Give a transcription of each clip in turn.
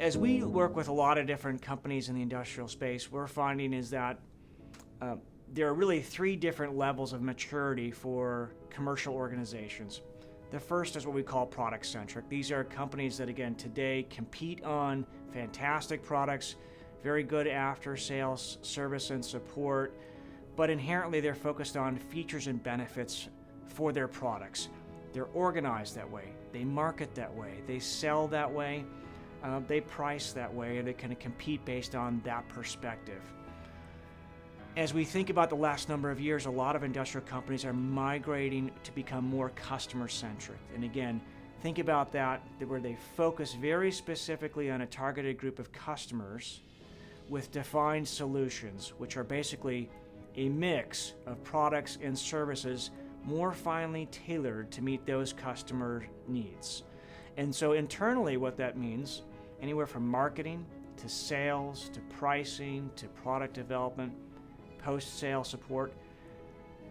As we work with a lot of different companies in the industrial space, we're finding is that there are really three different levels of maturity for commercial organizations. The first is what we call product-centric. These are companies that, again, today compete on fantastic products, very good after-sales service and support, but inherently they're focused on features and benefits for their products. They're organized that way, they market that way, they sell that way, they price that way, and they kind of compete based on that perspective. As we think about the last number of years, a lot of industrial companies are migrating to become more customer-centric. And again, think about that, where they focus very specifically on a targeted group of customers with defined solutions, which are basically a mix of products and services more finely tailored to meet those customer needs. And so internally what that means, anywhere from marketing to sales to pricing to product development, post-sale support,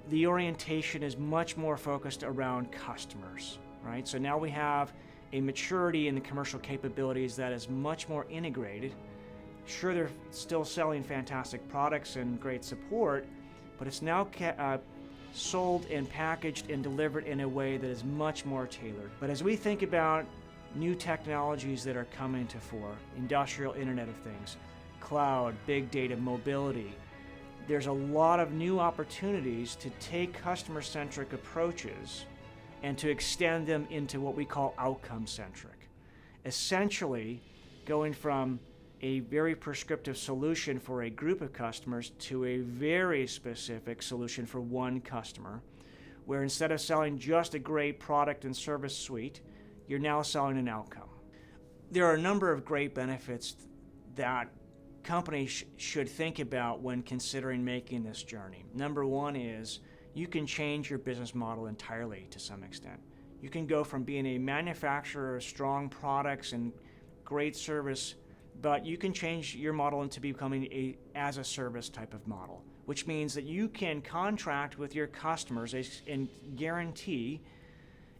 the orientation is much more focused around customers, right? So now we have a maturity in the commercial capabilities that is much more integrated. Sure, they're still selling fantastic products and great support, but it's now sold and packaged and delivered in a way that is much more tailored. But as we think about new technologies that are coming to fore, industrial Internet of Things, cloud, big data, mobility, there's a lot of new opportunities to take customer-centric approaches and to extend them into what we call outcome-centric. Essentially, going from a very prescriptive solution for a group of customers to a very specific solution for one customer, where instead of selling just a great product and service suite, you're now selling an outcome. There are a number of great benefits that companies should think about when considering making this journey. Number one is you can change your business model entirely to some extent. You can go from being a manufacturer of strong products and great service, but you can change your model into becoming a as-a-service type of model, which means that you can contract with your customers and guarantee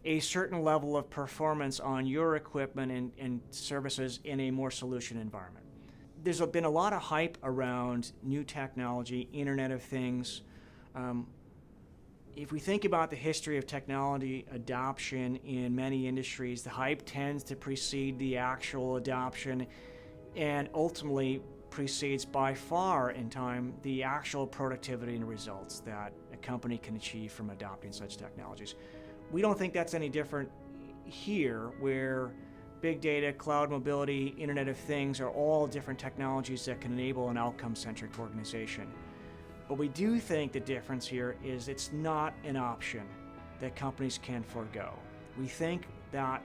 a certain level of performance on your equipment and services in a more solution environment. There's been a lot of hype around new technology, Internet of Things. If we think about the history of technology adoption in many industries, the hype tends to precede the actual adoption and ultimately precedes by far in time the actual productivity and results that a company can achieve from adopting such technologies. We don't think that's any different here, where big data, cloud mobility, Internet of Things are all different technologies that can enable an outcome-centric organization. But we do think the difference here is it's not an option that companies can forego. We think that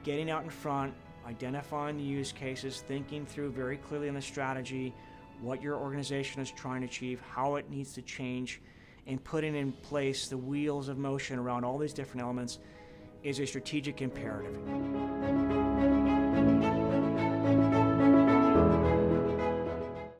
getting out in front, identifying the use cases, thinking through very clearly on the strategy, what your organization is trying to achieve, how it needs to change, and putting in place the wheels of motion around all these different elements is a strategic imperative.